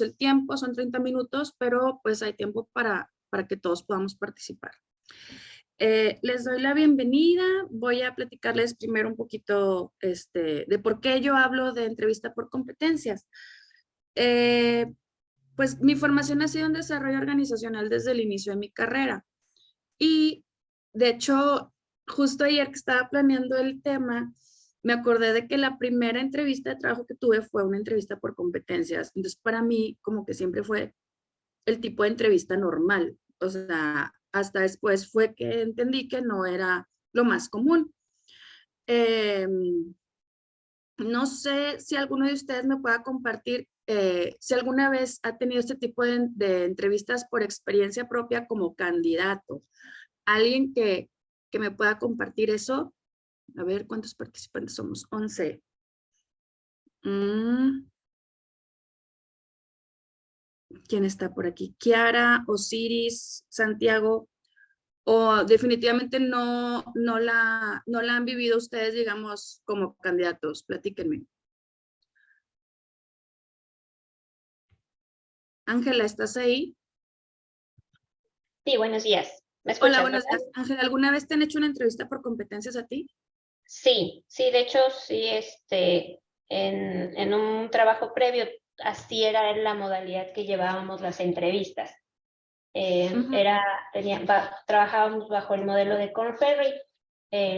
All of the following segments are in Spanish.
el tiempo, son 30 minutos, pero pues hay tiempo para que todos podamos participar. Les doy la bienvenida. Voy a platicarles primero un poquito de por qué yo hablo de entrevista por competencias. Pues mi formación ha sido en desarrollo organizacional desde el inicio de mi carrera. Y de hecho, justo ayer que estaba planeando el tema, me acordé de que la primera entrevista de trabajo que tuve fue una entrevista por competencias. Entonces, para mí, como que siempre fue el tipo de entrevista normal. O sea, hasta después fue que entendí que no era lo más común. Eh, no sé si alguno de ustedes me pueda compartir si alguna vez ha tenido este tipo de entrevistas por experiencia propia como candidato. Alguien que me pueda compartir eso. A ver, ¿cuántos participantes somos? 11. ¿Quién está por aquí? Kiara, Osiris, Santiago. O definitivamente no la han vivido ustedes, digamos, como candidatos. Platíquenme. Ángela, ¿estás ahí? Sí, buenos días. ¿Me Hola, escuchas, buenos verdad? días. Ángela, ¿alguna vez te han hecho una entrevista por competencias a ti? Sí, de hecho, sí, en un trabajo previo, así era la modalidad que llevábamos las entrevistas. Trabajábamos bajo el modelo de Korn Ferry,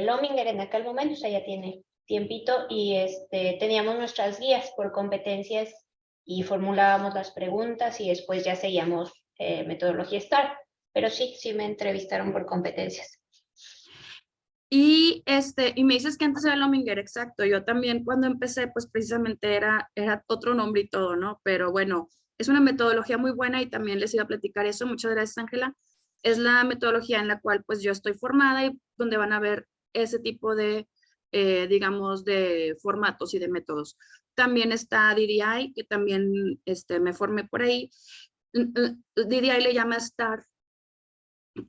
Lominger en aquel momento, o sea, ya tiene tiempito, y teníamos nuestras guías por competencias y formulábamos las preguntas y después ya seguíamos metodología STAR. Pero sí, me entrevistaron por competencias. Y me dices que antes era Lominger, exacto. Yo también cuando empecé, pues precisamente era otro nombre y todo, ¿no? Pero bueno, es una metodología muy buena y también les iba a platicar eso. Muchas gracias, Ángela. Es la metodología en la cual pues yo estoy formada y donde van a ver ese tipo de, digamos, de formatos y de métodos. También está DDI, que también me formé por ahí. DDI le llama STAR.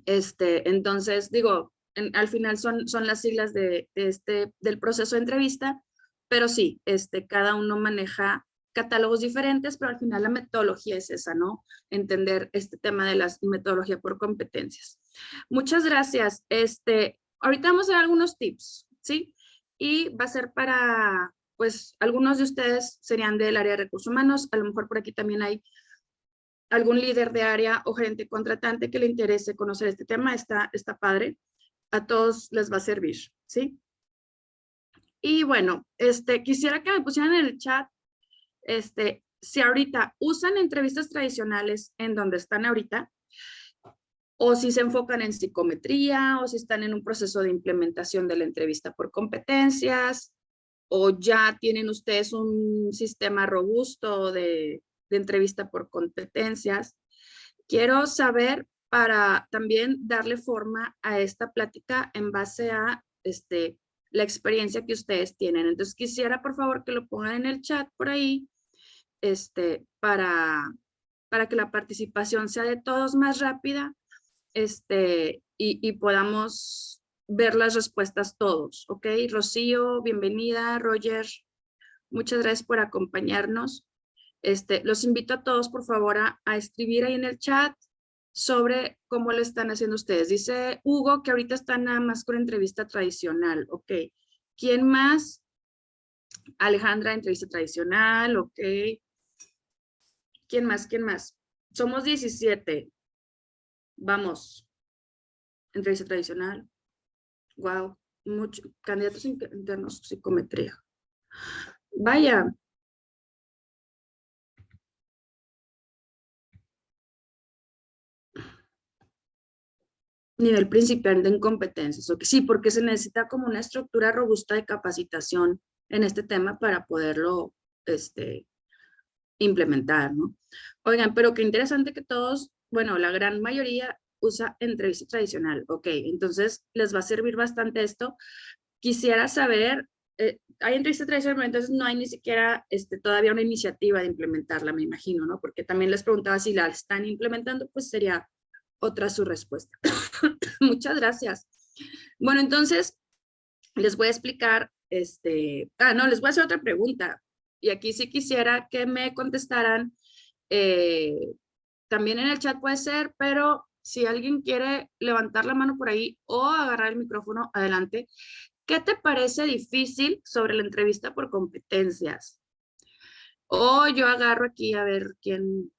Entonces, digo, al final son las siglas del proceso de entrevista, pero sí, cada uno maneja catálogos diferentes, pero al final la metodología es esa, ¿no? Entender este tema de la metodología por competencias. Muchas gracias. Ahorita vamos a dar algunos tips, ¿sí? Y va a ser para, pues, algunos de ustedes serían del área de recursos humanos, a lo mejor por aquí también hay algún líder de área o gerente contratante que le interese conocer este tema, está padre. A todos les va a servir, ¿sí? Y bueno, quisiera que me pusieran en el chat, si ahorita usan entrevistas tradicionales en donde están ahorita, o si se enfocan en psicometría, o si están en un proceso de implementación de la entrevista por competencias, o ya tienen ustedes un sistema robusto de entrevista por competencias. Quiero saber para también darle forma a esta plática en base a la experiencia que ustedes tienen. Entonces quisiera por favor que lo pongan en el chat por ahí para que la participación sea de todos más rápida y podamos ver las respuestas todos, ¿ok? Rocío, bienvenida. Roger, muchas gracias por acompañarnos. Los invito a todos, por favor, a escribir ahí en el chat sobre cómo lo están haciendo ustedes. Dice Hugo que ahorita están nada más con entrevista tradicional, ok. ¿Quién más? Alejandra, entrevista tradicional, ok. ¿Quién más? ¿Quién más? Somos 17. Vamos. Entrevista tradicional. Wow. Candidatos internos, psicometría. Vaya. Nivel principiante en competencias. Okay. Sí, porque se necesita como una estructura robusta de capacitación en este tema para poderlo implementar, ¿no? Oigan, pero qué interesante que todos, bueno, la gran mayoría usa entrevista tradicional. Ok, entonces les va a servir bastante esto. Quisiera saber, hay entrevista tradicional, pero entonces no hay ni siquiera todavía una iniciativa de implementarla, me imagino, ¿no? Porque también les preguntaba si la están implementando, pues sería otra su respuesta. Muchas gracias. Bueno, entonces les voy a explicar, no, les voy a hacer otra pregunta. Y aquí sí quisiera que me contestaran También en el chat puede ser, pero si alguien quiere levantar la mano por ahí o agarrar el micrófono, adelante. ¿Qué te parece difícil sobre la entrevista por competencias? O yo agarro aquí a ver quién,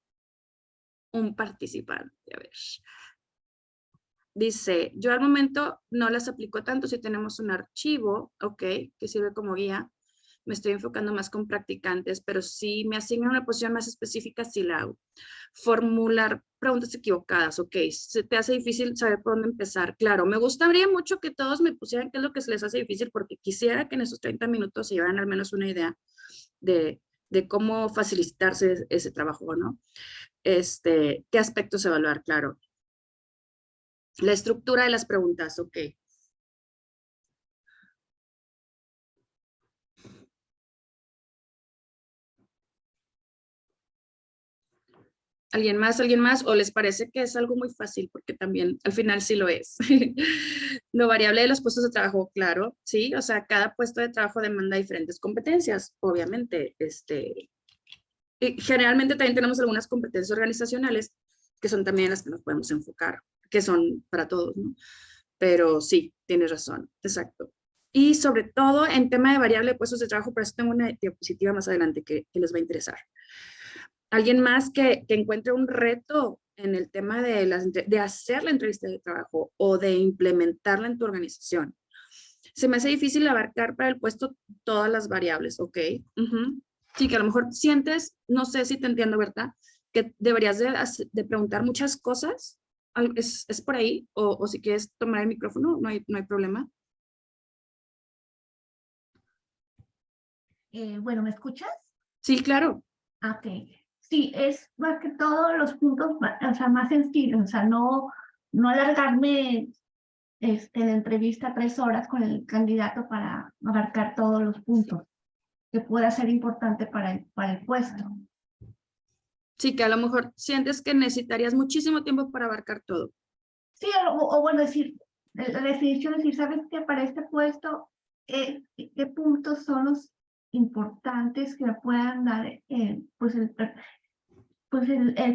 un participante, a ver. Dice, yo al momento no las aplico tanto si tenemos un archivo, ok, que sirve como guía. Me estoy enfocando más con practicantes, pero si me asignan una posición más específica, sí la hago. Formular preguntas equivocadas, ok, se te hace difícil saber por dónde empezar. Claro, me gustaría mucho que todos me pusieran qué es lo que se les hace difícil, porque quisiera que en esos 30 minutos se llevaran al menos una idea de cómo facilitarse ese trabajo, ¿no? ¿Qué aspectos evaluar? Claro. La estructura de las preguntas, ok. ¿Alguien más? ¿Alguien más? ¿O les parece que es algo muy fácil? Porque también al final sí lo es. Lo variable de los puestos de trabajo, claro, sí. O sea, cada puesto de trabajo demanda diferentes competencias, obviamente. Y generalmente también tenemos algunas competencias organizacionales que son también las que nos podemos enfocar, que son para todos, ¿no? Pero sí, tienes razón, exacto. Y sobre todo en tema de variable de puestos de trabajo, por eso tengo una diapositiva más adelante que les va a interesar. Alguien más que encuentre un reto en el tema de hacer la entrevista de trabajo o de implementarla en tu organización. Se me hace difícil abarcar para el puesto todas las variables, ¿ok? Sí, que a lo mejor sientes, no sé si te entiendo, ¿verdad? Que deberías de preguntar muchas cosas. ¿Es por ahí? O si quieres tomar el micrófono, no hay problema. Bueno, ¿me escuchas? Sí, claro. Ok. Sí, es más que todo los puntos, o sea, más sencillos, o sea, no alargarme la entrevista 3 horas con el candidato para abarcar todos los puntos que pueda ser importante para el puesto. Sí, que a lo mejor sientes que necesitarías muchísimo tiempo para abarcar todo. Sí, o bueno, decir, la definición es decir, ¿sabes qué? Para este puesto, ¿qué puntos son los importantes que me puedan dar pues el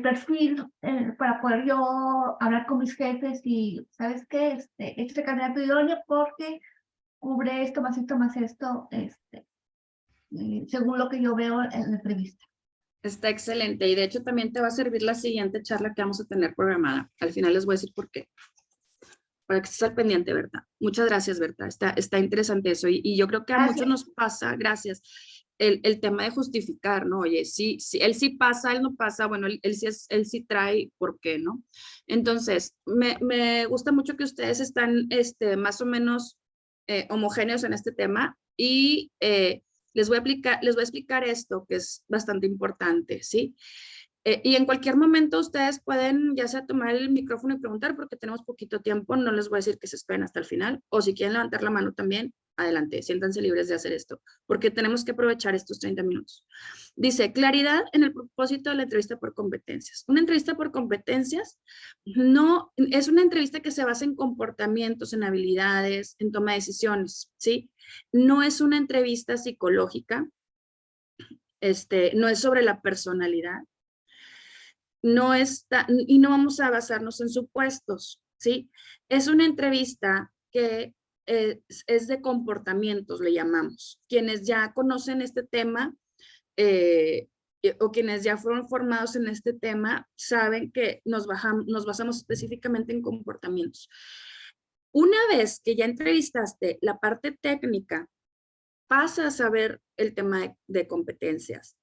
perfil para poder yo hablar con mis jefes y, ¿sabes qué? Este candidato idóneo porque cubre esto, más esto, según lo que yo veo en la entrevista. Está excelente y de hecho también te va a servir la siguiente charla que vamos a tener programada. Al final les voy a decir por qué. Para que estés al pendiente, ¿verdad? Muchas gracias, ¿verdad? Está interesante eso y yo creo que a muchos nos pasa, gracias, el tema de justificar, ¿no? Oye, sí, él sí pasa, él no pasa, bueno, él sí trae, ¿por qué, no? Entonces, me gusta mucho que ustedes están más o menos homogéneos en este tema y les voy a explicar esto que es bastante importante, ¿sí? Y en cualquier momento ustedes pueden ya sea tomar el micrófono y preguntar porque tenemos poquito tiempo, no les voy a decir que se esperen hasta el final o si quieren levantar la mano también, adelante, siéntanse libres de hacer esto porque tenemos que aprovechar estos 30 minutos. Dice, claridad en el propósito de la entrevista por competencias. Una entrevista por competencias no es una entrevista que se basa en comportamientos, en habilidades, en toma de decisiones, ¿sí? No es una entrevista psicológica, no es sobre la personalidad, no está, y no vamos a basarnos en supuestos, ¿sí? Es una entrevista que es de comportamientos, le llamamos. Quienes ya conocen este tema o quienes ya fueron formados en este tema saben que nos basamos específicamente en comportamientos. Una vez que ya entrevistaste la parte técnica, pasas a ver el tema de competencias,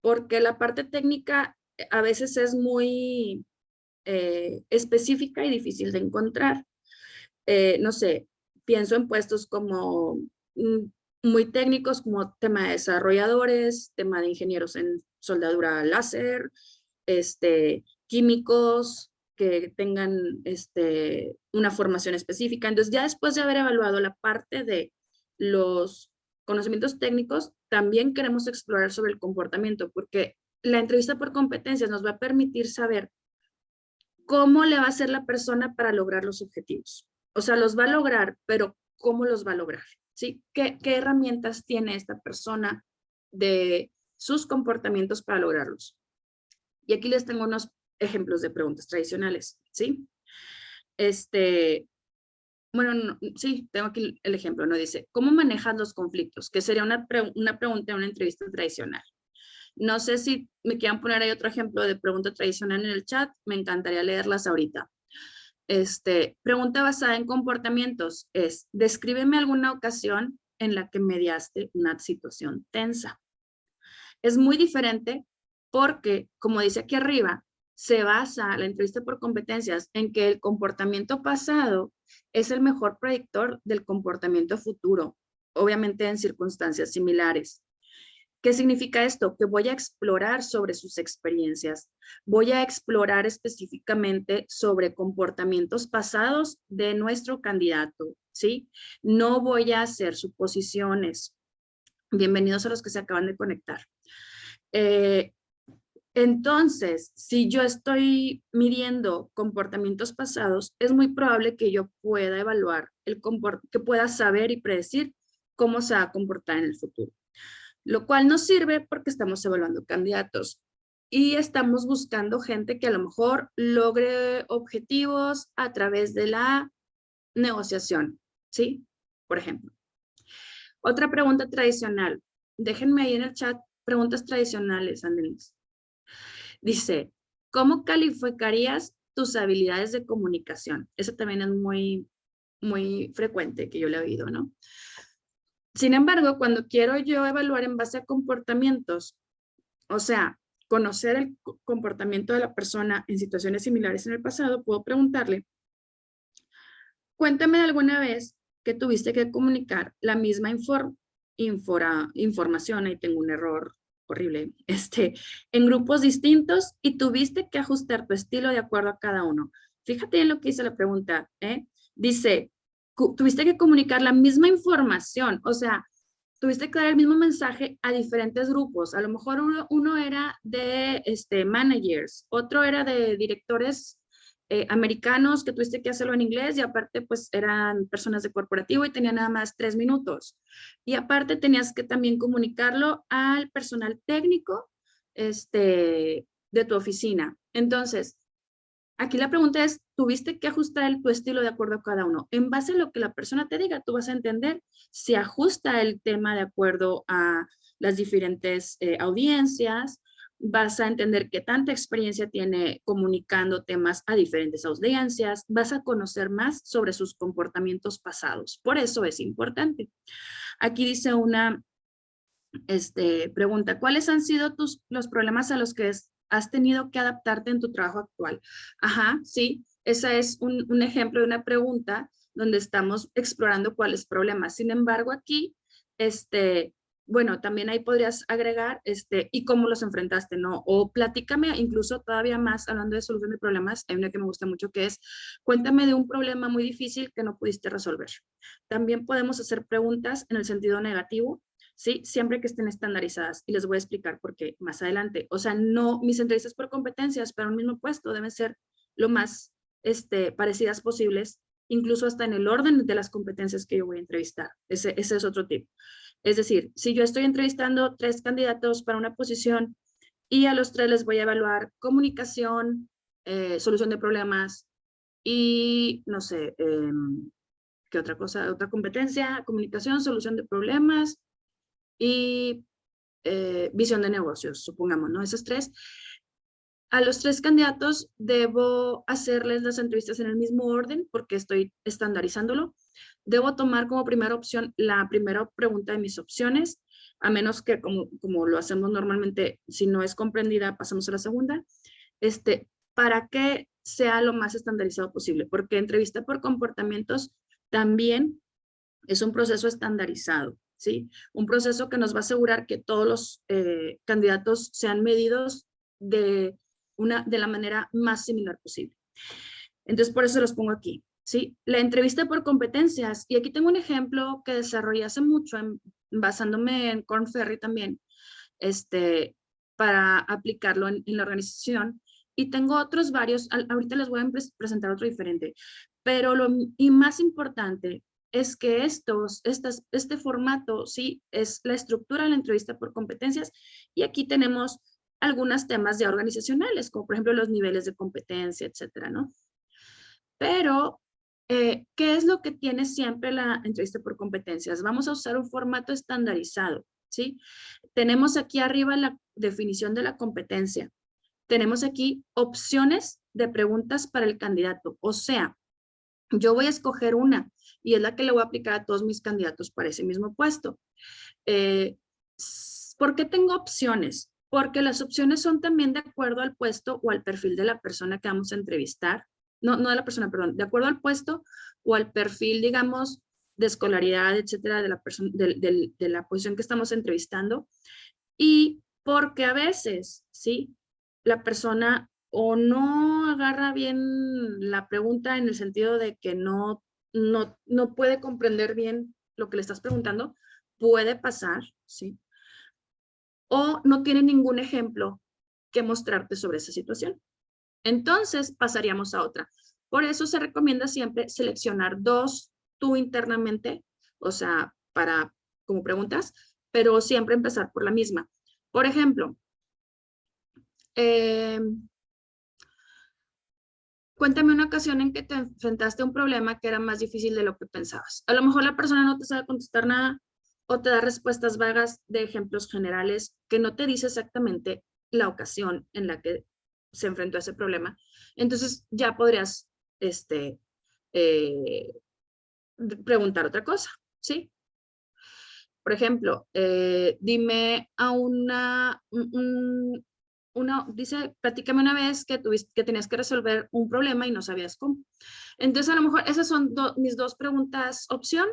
porque la parte técnica a veces es muy específica y difícil de encontrar. No sé, pienso en puestos como muy técnicos, como tema de desarrolladores, tema de ingenieros en soldadura láser, químicos que tengan una formación específica. Entonces, ya después de haber evaluado la parte de los conocimientos técnicos, también queremos explorar sobre el comportamiento, porque la entrevista por competencias nos va a permitir saber cómo le va a hacer la persona para lograr los objetivos. O sea, los va a lograr, pero ¿cómo los va a lograr? ¿Sí? ¿Qué herramientas tiene esta persona de sus comportamientos para lograrlos? Y aquí les tengo unos ejemplos de preguntas tradicionales, ¿sí? Bueno, sí, tengo aquí el ejemplo, ¿no? Dice, ¿cómo manejas los conflictos? Que sería una pregunta en una entrevista tradicional. No sé si me quieran poner ahí otro ejemplo de pregunta tradicional en el chat, me encantaría leerlas ahorita. Pregunta basada en comportamientos es, descríbeme alguna ocasión en la que mediaste una situación tensa. Es muy diferente porque, como dice aquí arriba, se basa la entrevista por competencias en que el comportamiento pasado es el mejor predictor del comportamiento futuro, obviamente en circunstancias similares. ¿Qué significa esto? Que voy a explorar sobre sus experiencias, voy a explorar específicamente sobre comportamientos pasados de nuestro candidato, ¿sí? No voy a hacer suposiciones. Bienvenidos a los que se acaban de conectar. Entonces, si yo estoy midiendo comportamientos pasados, es muy probable que yo pueda evaluar, que pueda saber y predecir cómo se va a comportar en el futuro. Lo cual nos sirve porque estamos evaluando candidatos y estamos buscando gente que a lo mejor logre objetivos a través de la negociación, ¿sí? Por ejemplo. Otra pregunta tradicional. Déjenme ahí en el chat preguntas tradicionales, Annelies. Dice, ¿cómo calificarías tus habilidades de comunicación? Eso también es muy, muy frecuente que yo le he oído, ¿no? Sin embargo, cuando quiero yo evaluar en base a comportamientos, o sea, conocer el comportamiento de la persona en situaciones similares en el pasado, puedo preguntarle, cuéntame de alguna vez que tuviste que comunicar la misma información, ahí tengo un error horrible, en grupos distintos y tuviste que ajustar tu estilo de acuerdo a cada uno. Fíjate en lo que dice la pregunta, ¿eh? Dice, tuviste que comunicar la misma información, o sea, tuviste que dar el mismo mensaje a diferentes grupos. A lo mejor uno era de managers, otro era de directores americanos que tuviste que hacerlo en inglés y aparte pues eran personas de corporativo y tenían nada más 3 minutos. Y aparte tenías que también comunicarlo al personal técnico de tu oficina. Entonces, aquí la pregunta es, ¿tuviste que ajustar tu estilo de acuerdo a cada uno? En base a lo que la persona te diga, tú vas a entender si ajusta el tema de acuerdo a las diferentes audiencias, vas a entender qué tanta experiencia tiene comunicando temas a diferentes audiencias, vas a conocer más sobre sus comportamientos pasados. Por eso es importante. Aquí dice una pregunta, ¿cuáles han sido los problemas a los que has tenido que adaptarte en tu trabajo actual? Ajá, sí, ese es un ejemplo de una pregunta donde estamos explorando cuáles problemas. Sin embargo, aquí, bueno, también ahí podrías agregar, y cómo los enfrentaste, ¿no? O platícame incluso todavía más, hablando de solución de problemas, hay una que me gusta mucho que es, cuéntame de un problema muy difícil que no pudiste resolver. También podemos hacer preguntas en el sentido negativo, ¿sí? Siempre que estén estandarizadas. Y les voy a explicar por qué más adelante. O sea, no, mis entrevistas por competencias para un mismo puesto deben ser lo más parecidas posibles, incluso hasta en el orden de las competencias que yo voy a entrevistar. Ese es otro tip. Es decir, si yo estoy entrevistando 3 candidatos para una posición y a los 3 les voy a evaluar comunicación, solución de problemas y, no sé, ¿qué otra cosa? Otra competencia, comunicación, solución de problemas y visión de negocios, supongamos, ¿no? Esos 3. A los 3 candidatos debo hacerles las entrevistas en el mismo orden porque estoy estandarizándolo. Debo tomar como primera opción la primera pregunta de mis opciones, a menos que como lo hacemos normalmente, si no es comprendida, pasamos a la segunda, para que sea lo más estandarizado posible, porque entrevista por comportamientos también es un proceso estandarizado, ¿sí? Un proceso que nos va a asegurar que todos los candidatos sean medidos de la manera más similar posible. Entonces, por eso los pongo aquí, ¿sí? La entrevista por competencias, y aquí tengo un ejemplo que desarrollé hace mucho, basándome en Korn Ferry también, para aplicarlo en la organización, y tengo otros varios, ahorita les voy a presentar otro diferente, pero y más importante es que este formato, sí, es la estructura de la entrevista por competencias, y aquí tenemos algunos temas ya organizacionales, como por ejemplo los niveles de competencia, etcétera, ¿no? Pero, ¿qué es lo que tiene siempre la entrevista por competencias? Vamos a usar un formato estandarizado, ¿sí? Tenemos aquí arriba la definición de la competencia. Tenemos aquí opciones de preguntas para el candidato. O sea, yo voy a escoger una y es la que le voy a aplicar a todos mis candidatos para ese mismo puesto. ¿Por qué tengo opciones? Porque las opciones son también de acuerdo al puesto o al perfil de la persona que vamos a entrevistar. No de la persona, perdón, de acuerdo al puesto o al perfil, digamos, de escolaridad, etcétera, de la persona, de la posición que estamos entrevistando. Y porque a veces, ¿sí? La persona o no agarra bien la pregunta en el sentido de que no puede comprender bien lo que le estás preguntando, puede pasar, ¿sí? O no tiene ningún ejemplo que mostrarte sobre esa situación. Entonces pasaríamos a otra. Por eso se recomienda siempre seleccionar dos tú internamente, o sea, como preguntas, pero siempre empezar por la misma. Por ejemplo, cuéntame una ocasión en que te enfrentaste a un problema que era más difícil de lo que pensabas. A lo mejor la persona no te sabe contestar nada o te da respuestas vagas de ejemplos generales que no te dice exactamente la ocasión en la que se enfrentó a ese problema. Entonces ya podrías eh, preguntar otra cosa, ¿sí? Por ejemplo, dime a dice, platícame una vez que tenías que resolver un problema y no sabías cómo. Entonces, a lo mejor esas son mis dos preguntas opción.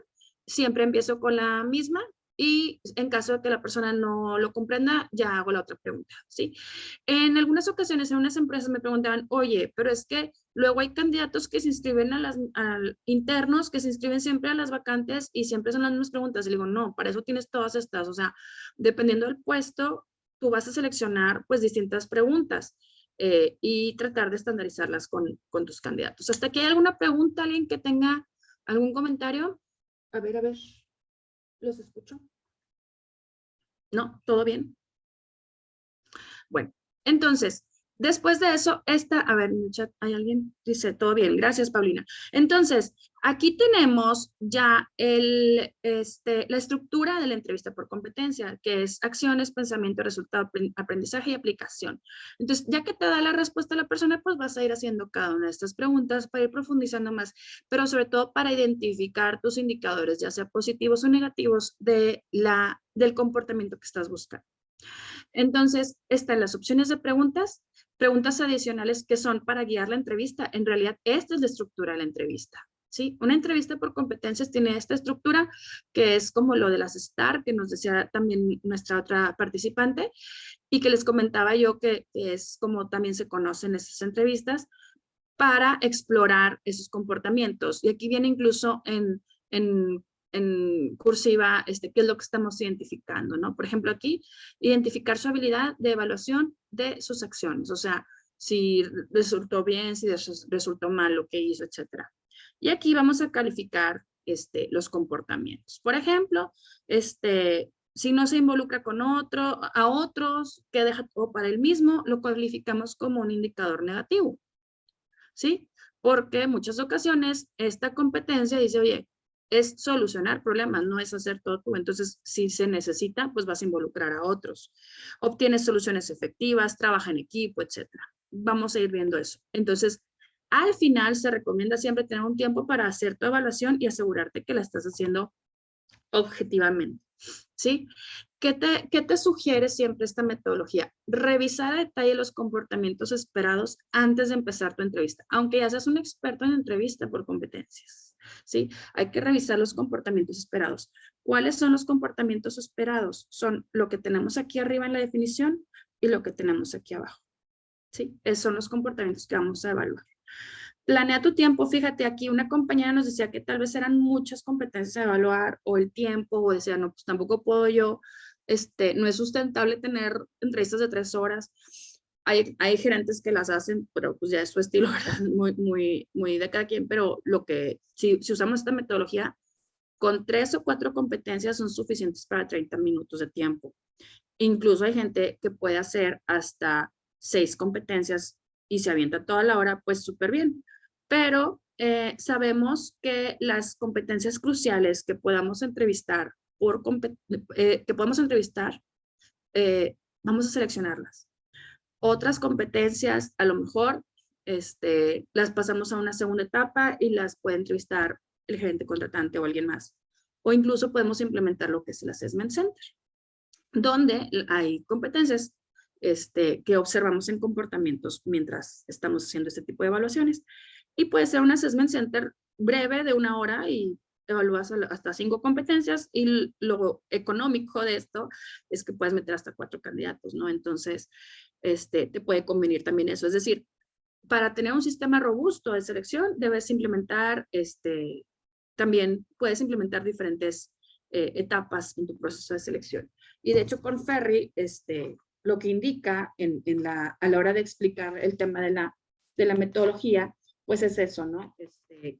Siempre empiezo con la misma y en caso de que la persona no lo comprenda, ya hago la otra pregunta, ¿sí? En algunas ocasiones, en unas empresas me preguntaban, oye, pero es que luego hay candidatos que se inscriben internos, que se inscriben siempre a las vacantes y siempre son las mismas preguntas. Y le digo, no, para eso tienes todas estas. O sea, dependiendo del puesto, tú vas a seleccionar pues distintas preguntas y tratar de estandarizarlas con tus candidatos. ¿Hasta aquí hay alguna pregunta? ¿Alguien que tenga algún comentario? A ver, ¿los escucho? ¿No? ¿Todo bien? Bueno, entonces, después de eso, a ver, en el chat hay alguien, dice, todo bien, gracias, Paulina. Entonces, aquí tenemos ya la estructura de la entrevista por competencia, que es acciones, pensamiento, resultado, aprendizaje y aplicación. Entonces, ya que te da la respuesta a la persona, pues vas a ir haciendo cada una de estas preguntas para ir profundizando más, pero sobre todo para identificar tus indicadores, ya sea positivos o negativos, del comportamiento que estás buscando. Entonces, están las opciones de preguntas, preguntas adicionales que son para guiar la entrevista. En realidad, esta es la estructura de la entrevista, ¿sí? Una entrevista por competencias tiene esta estructura, que es como lo de las STAR, que nos decía también nuestra otra participante, y que les comentaba yo que es como también se conocen esas entrevistas, para explorar esos comportamientos. Y aquí viene incluso en cursiva, qué es lo que estamos identificando, ¿no? Por ejemplo, aquí, identificar su habilidad de evaluación de sus acciones, o sea, si resultó bien, si resultó mal lo que hizo, etcétera. Y aquí vamos a calificar los comportamientos. Por ejemplo, si no se involucra con a otros, que deja todo para él mismo, lo calificamos como un indicador negativo, ¿sí? Porque en muchas ocasiones esta competencia dice, oye, es solucionar problemas, no es hacer todo tú. Entonces, si se necesita, pues vas a involucrar a otros. Obtienes soluciones efectivas, trabaja en equipo, etcétera. Vamos a ir viendo eso. Entonces, al final se recomienda siempre tener un tiempo para hacer tu evaluación y asegurarte que la estás haciendo objetivamente, ¿sí? ¿Qué te sugiere siempre esta metodología? Revisar a detalle los comportamientos esperados antes de empezar tu entrevista, aunque ya seas un experto en entrevista por competencias, ¿sí? Hay que revisar los comportamientos esperados. ¿Cuáles son los comportamientos esperados? Son lo que tenemos aquí arriba en la definición y lo que tenemos aquí abajo, ¿sí? Esos son los comportamientos que vamos a evaluar. Planea tu tiempo. Fíjate, aquí una compañera nos decía que tal vez eran muchas competencias a evaluar o el tiempo, o decía, no, pues tampoco puedo yo, no es sustentable tener entrevistas de 3 horas. Hay gerentes que las hacen, pero pues ya es su estilo, ¿verdad? Muy de cada quien, pero si usamos esta metodología, con 3 o 4 competencias son suficientes para 30 minutos de tiempo. Incluso hay gente que puede hacer hasta 6 competencias y se avienta toda la hora, pues súper bien. Pero sabemos que las competencias cruciales que podamos entrevistar, vamos a seleccionarlas. Otras competencias, a lo mejor, las pasamos a una segunda etapa y las puede entrevistar el gerente contratante o alguien más. O incluso podemos implementar lo que es el Assessment Center, donde hay competencias que observamos en comportamientos mientras estamos haciendo este tipo de evaluaciones. Y puede ser un Assessment Center breve de 1 hora y evalúas hasta 5 competencias, y lo económico de esto es que puedes meter hasta 4 candidatos, ¿no? Entonces, te puede convenir también eso. Es decir, para tener un sistema robusto de selección, debes implementar, también puedes implementar diferentes etapas en tu proceso de selección. Y de hecho con Ferri, lo que indica a la hora de explicar el tema de la metodología, pues es eso, ¿no?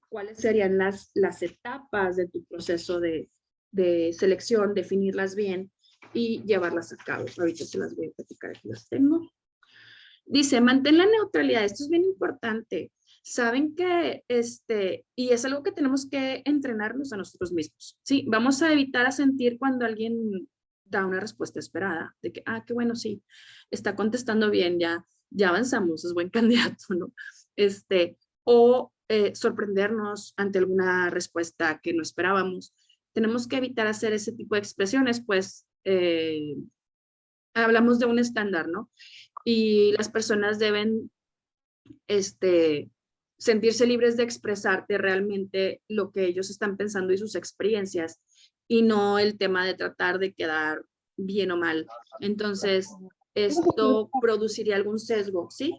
¿Cuáles serían las etapas de tu proceso de selección, definirlas bien y llevarlas a cabo? Ahorita se las voy a platicar, aquí las tengo. Dice, mantén la neutralidad, esto es bien importante. Saben que, y es algo que tenemos que entrenarnos a nosotros mismos, ¿sí? Vamos a evitar a sentir cuando alguien da una respuesta esperada, de que, qué bueno, sí, está contestando bien, ya avanzamos, es buen candidato, ¿no? O sorprendernos ante alguna respuesta que no esperábamos. Tenemos que evitar hacer ese tipo de expresiones, pues hablamos de un estándar, ¿no? Y las personas deben sentirse libres de expresarte realmente lo que ellos están pensando y sus experiencias, y no el tema de tratar de quedar bien o mal. Entonces, esto produciría algún sesgo, ¿sí?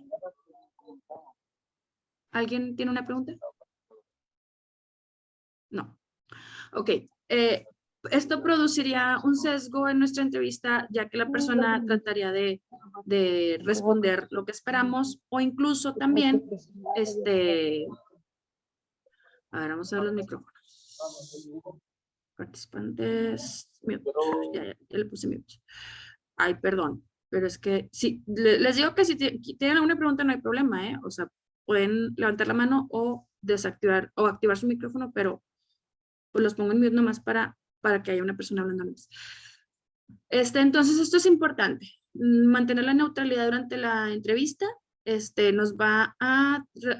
¿Alguien tiene una pregunta? No. Ok. Esto produciría un sesgo en nuestra entrevista, ya que la persona trataría de responder lo que esperamos, o incluso también, a ver, vamos a ver los micrófonos. Participantes, mute. Ya le puse mute. Ay, perdón, pero es que sí, les digo que si tienen alguna pregunta no hay problema, ¿eh? O sea, pueden levantar la mano o desactivar o activar su micrófono, pero pues los pongo en mute nomás para que haya una persona hablando más. Entonces, esto es importante. Mantener la neutralidad durante la entrevista nos va se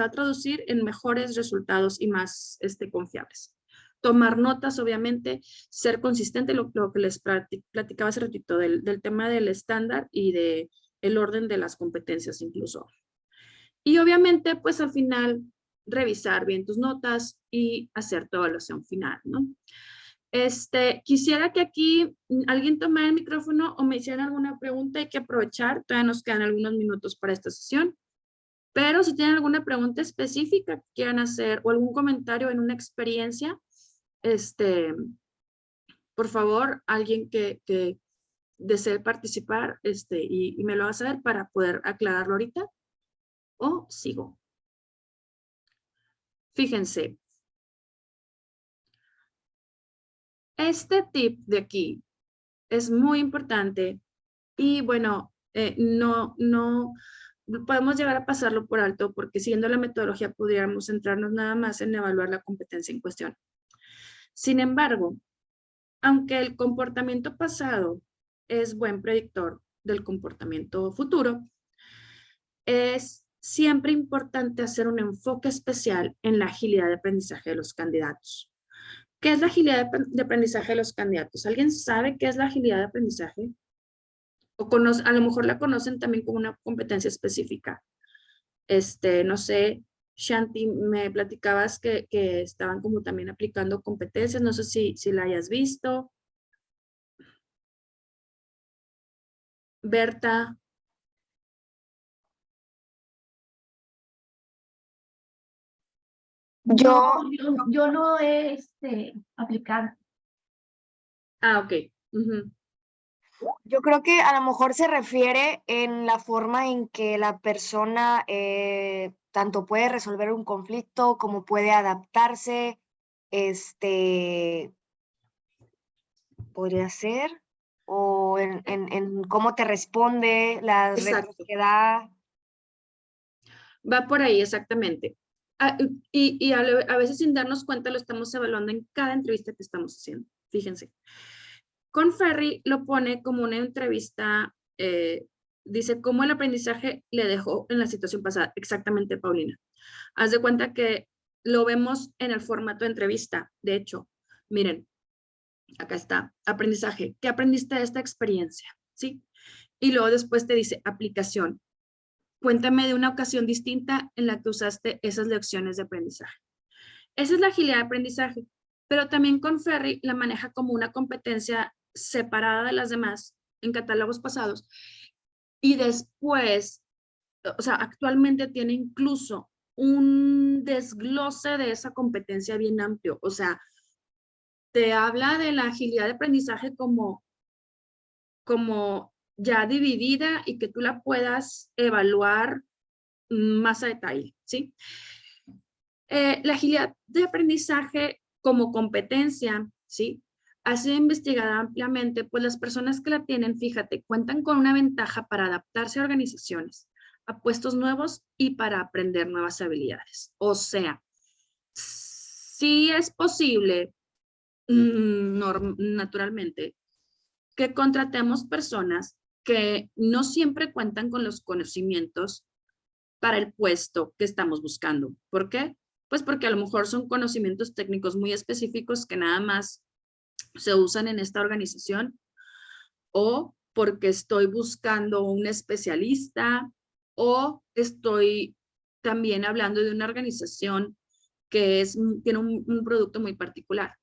va a traducir en mejores resultados y más confiables. Tomar notas, obviamente, ser consistente, lo que les platicaba hace ratito del tema del estándar y del orden de las competencias incluso. Y obviamente, pues al final, revisar bien tus notas y hacer tu evaluación final, ¿no? Quisiera que aquí alguien tomara el micrófono o me hiciera alguna pregunta. Hay que aprovechar, todavía nos quedan algunos minutos para esta sesión, pero si tienen alguna pregunta específica que quieran hacer o algún comentario en una experiencia, por favor, alguien que desee participar, y me lo va a saber para poder aclararlo ahorita, o sigo. Fíjense, este tip de aquí es muy importante y bueno, no podemos llegar a pasarlo por alto, porque siguiendo la metodología podríamos centrarnos nada más en evaluar la competencia en cuestión. Sin embargo, aunque el comportamiento pasado es buen predictor del comportamiento futuro, es siempre importante hacer un enfoque especial en la agilidad de aprendizaje de los candidatos. ¿Qué es la agilidad de aprendizaje de los candidatos? ¿Alguien sabe qué es la agilidad de aprendizaje? O a lo mejor la conocen también como una competencia específica. No sé, Shanti, me platicabas que estaban como también aplicando competencias, no sé si la hayas visto. Berta. Yo no he aplicado. Ok. Uh-huh. Yo creo que a lo mejor se refiere en la forma en que la persona tanto puede resolver un conflicto como puede adaptarse. Podría ser. o en cómo te responde, las Exacto. retros que da. Va por ahí, exactamente. Y a veces sin darnos cuenta lo estamos evaluando en cada entrevista que estamos haciendo. Fíjense. Con Ferry lo pone como una entrevista, dice cómo el aprendizaje le dejó en la situación pasada. Exactamente, Paulina. Haz de cuenta que lo vemos en el formato de entrevista. De hecho, miren, acá está, aprendizaje. ¿Qué aprendiste de esta experiencia? ¿Sí? Y luego después te dice aplicación. Cuéntame de una ocasión distinta en la que usaste esas lecciones de aprendizaje. Esa es la agilidad de aprendizaje, pero también con Ferry la maneja como una competencia separada de las demás en catálogos pasados. Y después, o sea, actualmente tiene incluso un desglose de esa competencia bien amplio. O sea, te habla de la agilidad de aprendizaje como ya dividida y que tú la puedas evaluar más a detalle, ¿sí? La agilidad de aprendizaje como competencia, ¿sí? Ha sido investigada ampliamente, pues las personas que la tienen, fíjate, cuentan con una ventaja para adaptarse a organizaciones, a puestos nuevos y para aprender nuevas habilidades. O sea, sí es posible, naturalmente, que contratemos personas que no siempre cuentan con los conocimientos para el puesto que estamos buscando. ¿Por qué? Pues porque a lo mejor son conocimientos técnicos muy específicos que nada más se usan en esta organización, o porque estoy buscando un especialista, o estoy también hablando de una organización que tiene un producto muy particular.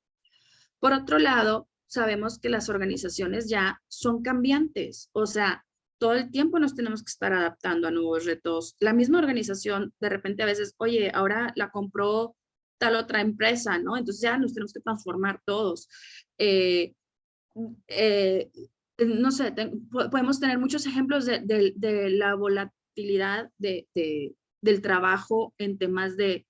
Por otro lado, sabemos que las organizaciones ya son cambiantes, o sea, todo el tiempo nos tenemos que estar adaptando a nuevos retos. La misma organización, de repente a veces, oye, ahora la compró tal otra empresa, ¿no? Entonces ya nos tenemos que transformar todos. Eh, no sé, podemos tener muchos ejemplos de la volatilidad del trabajo en temas de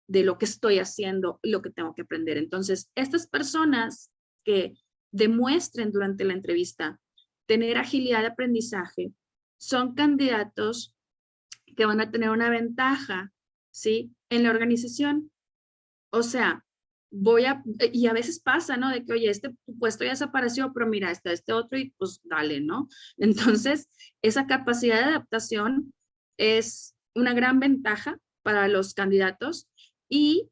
lo que estoy haciendo y lo que tengo que aprender. Entonces, estas personas que demuestren durante la entrevista tener agilidad de aprendizaje son candidatos que van a tener una ventaja, ¿sí? En la organización. O sea, y a veces pasa, ¿no? De que, oye, este puesto ya desapareció, pero mira, está este otro y pues dale, ¿no? Entonces, esa capacidad de adaptación es una gran ventaja para los candidatos y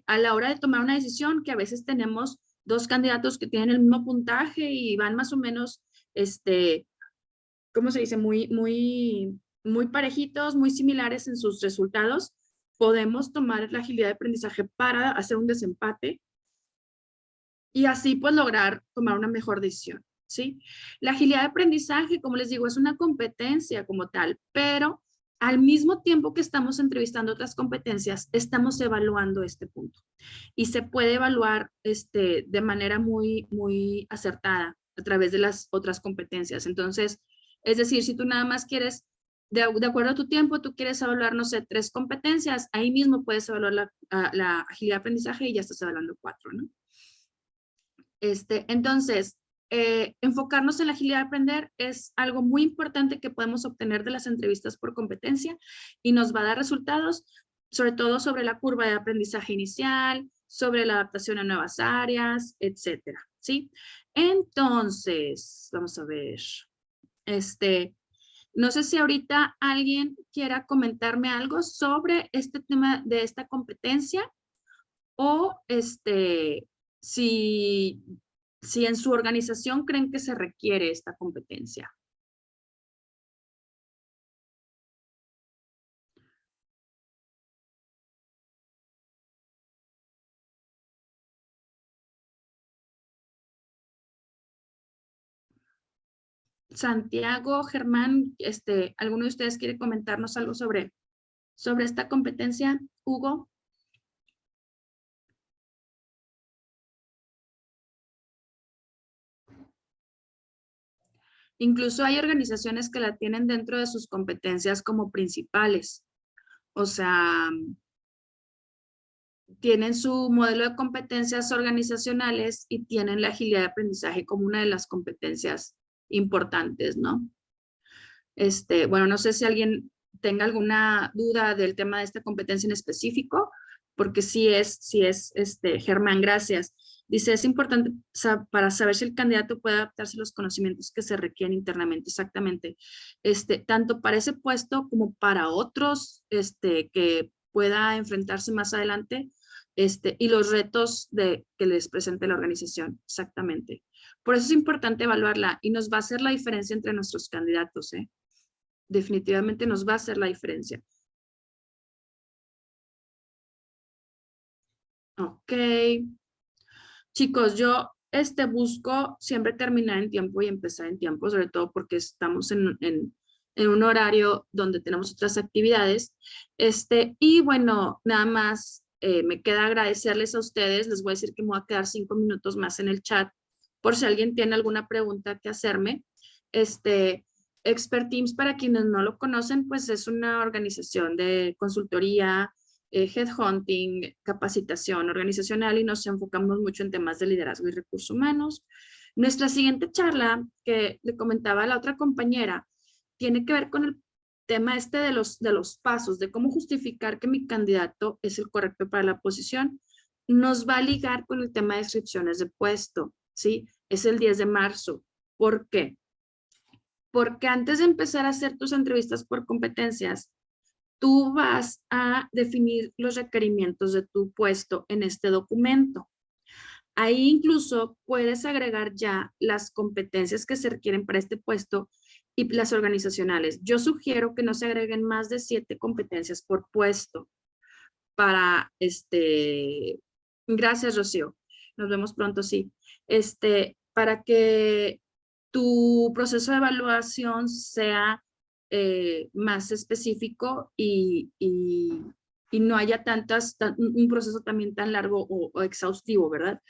a la hora de tomar una decisión, que a veces tenemos dos candidatos que tienen el mismo puntaje y van más o menos, ¿cómo se dice? Muy parejitos, muy similares en sus resultados, podemos tomar la agilidad de aprendizaje para hacer un desempate y así pues lograr tomar una mejor decisión, ¿sí? La agilidad de aprendizaje, como les digo, es una competencia como tal, pero al mismo tiempo que estamos entrevistando otras competencias, estamos evaluando este punto y se puede evaluar de manera muy acertada a través de las otras competencias. Entonces, es decir, si tú nada más quieres, de acuerdo a tu tiempo, tú quieres evaluar, no sé, 3 competencias, ahí mismo puedes evaluar la agilidad de aprendizaje y ya estás evaluando 4, ¿no? Entonces, enfocarnos en la agilidad de aprender es algo muy importante que podemos obtener de las entrevistas por competencia y nos va a dar resultados, sobre todo sobre la curva de aprendizaje inicial, sobre la adaptación a nuevas áreas, etcétera, ¿sí? Entonces, vamos a ver, no sé si ahorita alguien quiera comentarme algo sobre este tema de esta competencia o si, si en su organización creen que se requiere esta competencia. Santiago, Germán, ¿alguno de ustedes quiere comentarnos algo sobre esta competencia? Hugo. Incluso hay organizaciones que la tienen dentro de sus competencias como principales. O sea, tienen su modelo de competencias organizacionales y tienen la agilidad de aprendizaje como una de las competencias importantes, ¿no? Bueno, no sé si alguien tenga alguna duda del tema de esta competencia en específico, porque sí es, Germán, gracias. Dice, es importante para saber si el candidato puede adaptarse a los conocimientos que se requieren internamente, exactamente. Tanto para ese puesto como para otros, que pueda enfrentarse más adelante, y los retos que les presente la organización, exactamente. Por eso es importante evaluarla y nos va a hacer la diferencia entre nuestros candidatos, ¿eh? Definitivamente nos va a hacer la diferencia. Ok. Chicos, yo busco siempre terminar en tiempo y empezar en tiempo, sobre todo porque estamos en un horario donde tenemos otras actividades. Y bueno, nada más me queda agradecerles a ustedes. Les voy a decir que me voy a quedar 5 minutos más en el chat por si alguien tiene alguna pregunta que hacerme. Expert Teams, para quienes no lo conocen, pues es una organización de consultoría, headhunting, capacitación organizacional y nos enfocamos mucho en temas de liderazgo y recursos humanos. Nuestra siguiente charla, que le comentaba a la otra compañera, tiene que ver con el tema de los pasos, de cómo justificar que mi candidato es el correcto para la posición. Nos va a ligar con el tema de descripciones de puesto, ¿sí? Es el 10 de marzo. ¿Por qué? Porque antes de empezar a hacer tus entrevistas por competencias, tú vas a definir los requerimientos de tu puesto en este documento. Ahí incluso puedes agregar ya las competencias que se requieren para este puesto y las organizacionales. Yo sugiero que no se agreguen más de 7 competencias por puesto para Gracias, Rocío. Nos vemos pronto, sí. Para que tu proceso de evaluación sea más específico y no haya un proceso también tan largo o exhaustivo, ¿verdad?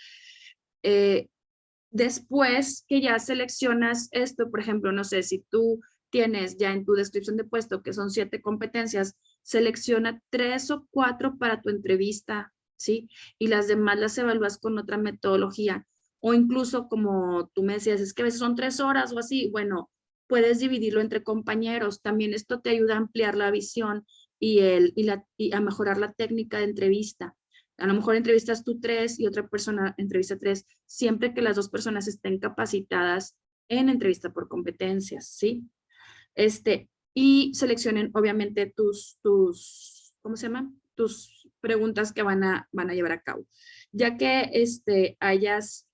Después que ya seleccionas esto, por ejemplo, no sé, si tú tienes ya en tu descripción de puesto que son 7 competencias, selecciona 3 o 4 para tu entrevista, ¿sí? Y las demás las evalúas con otra metodología. O incluso, como tú me decías, es que a veces son 3 horas o así, bueno, puedes dividirlo entre compañeros. También esto te ayuda a ampliar la visión y a mejorar la técnica de entrevista. A lo mejor entrevistas tú 3 y otra persona entrevista 3, siempre que las 2 personas estén capacitadas en entrevista por competencias, ¿sí? Y seleccionen obviamente ¿cómo se llama? Tus preguntas que van a llevar a cabo. Ya que hayas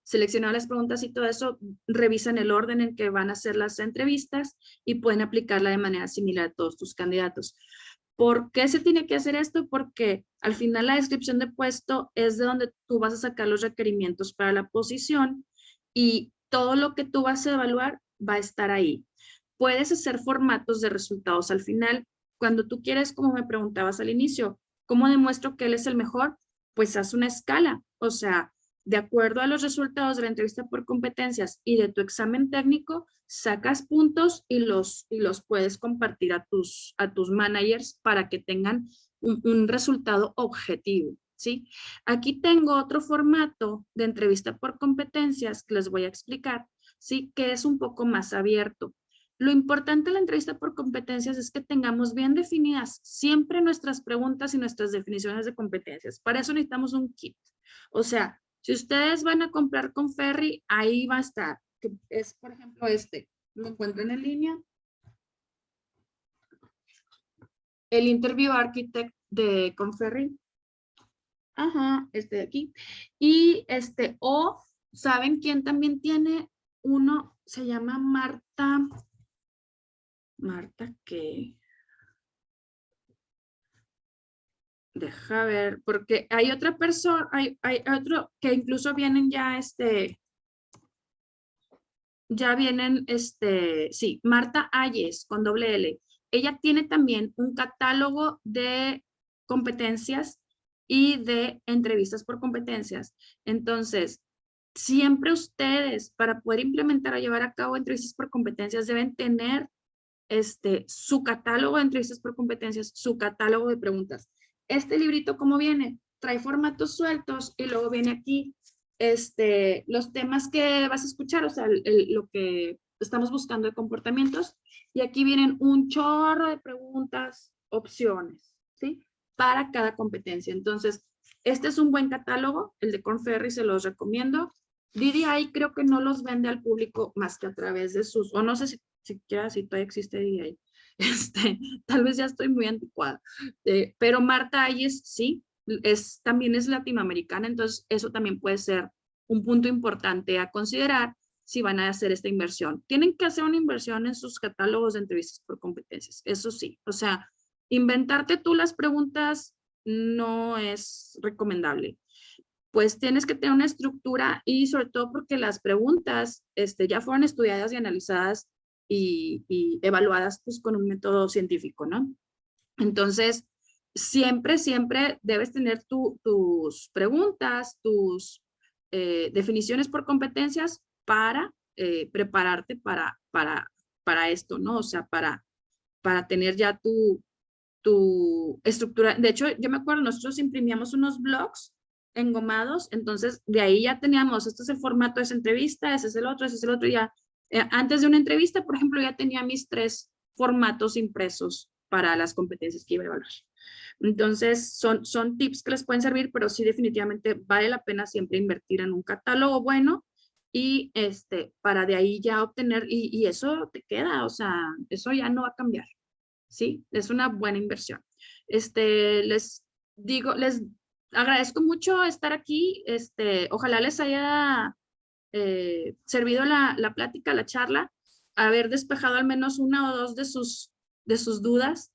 seleccionado las preguntas y todo eso, revisan el orden en que van a hacer las entrevistas y pueden aplicarla de manera similar a todos tus candidatos. ¿Por qué se tiene que hacer esto? Porque al final la descripción de puesto es de donde tú vas a sacar los requerimientos para la posición y todo lo que tú vas a evaluar va a estar ahí. Puedes hacer formatos de resultados al final. Cuando tú quieres, como me preguntabas al inicio, ¿cómo demuestro que él es el mejor? Pues haz una escala. O sea, de acuerdo a los resultados de la entrevista por competencias y de tu examen técnico, sacas puntos y los puedes compartir a tus managers para que tengan un resultado objetivo, ¿sí? Aquí tengo otro formato de entrevista por competencias que les voy a explicar, ¿sí? Que es un poco más abierto. Lo importante de la entrevista por competencias es que tengamos bien definidas siempre nuestras preguntas y nuestras definiciones de competencias. Para eso necesitamos un kit. O sea, si ustedes van a comprar con Ferry, ahí va a estar. Que es, por ejemplo, lo encuentran en línea. El Interview Architect de Conferry. Ajá, de aquí. Y o, ¿saben quién también tiene uno? Se llama Marta. Marta, ¿qué? Deja ver, porque hay otra persona, hay otro que incluso vienen ya ya vienen, sí, Marta Ayes con doble L. Ella tiene también un catálogo de competencias y de entrevistas por competencias. Entonces, siempre ustedes, para poder implementar o llevar a cabo entrevistas por competencias, deben tener su catálogo de entrevistas por competencias, su catálogo de preguntas. este librito, ¿cómo viene? Trae formatos sueltos y luego viene aquí los temas que vas a escuchar, o sea, lo que estamos buscando de comportamientos. Y aquí vienen un chorro de preguntas, opciones, ¿sí? Para cada competencia. Entonces, este es un buen catálogo, el de Korn Ferry, se los recomiendo. DDI creo que no los vende al público más que a través de sus, o no sé si siquiera si todavía existe DDI. Tal vez ya estoy muy anticuada. Pero Marta Ayes sí, también es latinoamericana, entonces eso también puede ser un punto importante a considerar si van a hacer esta inversión. Tienen que hacer una inversión en sus catálogos de entrevistas por competencias, eso sí. O sea, inventarte tú las preguntas no es recomendable. Pues tienes que tener una estructura y sobre todo porque las preguntas ya fueron estudiadas y analizadas y evaluadas pues con un método científico, ¿no? Entonces, siempre debes tener tus preguntas, tus definiciones por competencias para prepararte para esto, ¿no? O sea, para tener ya tu estructura. De hecho, yo me acuerdo, nosotros imprimíamos unos blogs engomados, entonces de ahí ya teníamos, este es el formato de esa entrevista, ese es el otro, y ya. Antes de una entrevista, por ejemplo, ya tenía mis 3 formatos impresos para las competencias que iba a evaluar. Entonces, son tips que les pueden servir, pero sí definitivamente vale la pena siempre invertir en un catálogo bueno y para de ahí ya obtener, y eso te queda, o sea, eso ya no va a cambiar, ¿sí? Es una buena inversión. Les digo, les agradezco mucho estar aquí, ojalá les haya servido la plática, la charla, haber despejado al menos una o dos de sus dudas.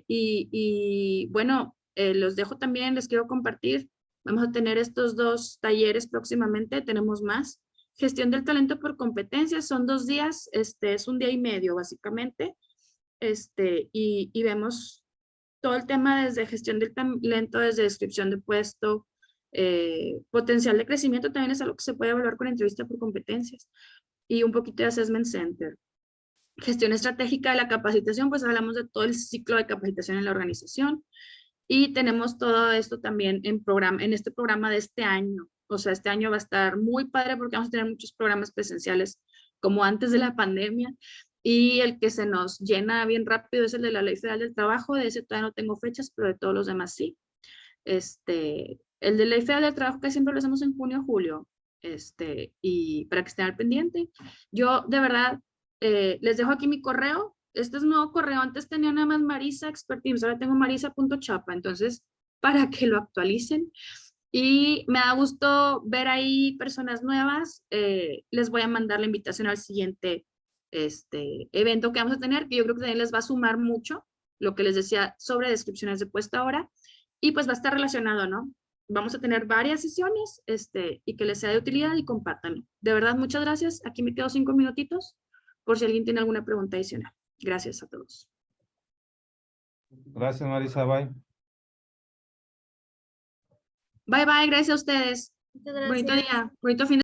Y bueno, los dejo también, les quiero compartir. Vamos a tener estos 2 talleres próximamente, tenemos más. Gestión del talento por competencias, son 2 días, es un día y medio básicamente. Y vemos todo el tema desde gestión del talento, desde descripción de puesto, potencial de crecimiento también es algo que se puede evaluar con entrevista por competencias y un poquito de assessment center. Gestión estratégica de la capacitación, pues hablamos de todo el ciclo de capacitación en la organización y tenemos todo esto también en este programa de este año. O sea, este año va a estar muy padre porque vamos a tener muchos programas presenciales como antes de la pandemia y el que se nos llena bien rápido es el de la Ley Federal del Trabajo. De ese todavía no tengo fechas, pero de todos los demás sí. El de Ley Federal del Trabajo que siempre lo hacemos en junio o julio, y para que estén al pendiente. Yo de verdad les dejo aquí mi correo. Este es un nuevo correo. Antes tenía nada más Marisa Expertise, ahora tengo marisa.chapa, entonces para que lo actualicen. Y me da gusto ver ahí personas nuevas. Les voy a mandar la invitación al siguiente evento que vamos a tener, que yo creo que también les va a sumar mucho lo que les decía sobre descripciones de puesto ahora. Y pues va a estar relacionado, ¿no? Vamos a tener varias sesiones y que les sea de utilidad y compártanlo. De verdad, muchas gracias. Aquí me quedo 5 minutitos por si alguien tiene alguna pregunta adicional. Gracias a todos. Gracias, Marisa. Bye. Bye, bye. Gracias a ustedes. Muchas gracias. Bonito día. Bonito fin de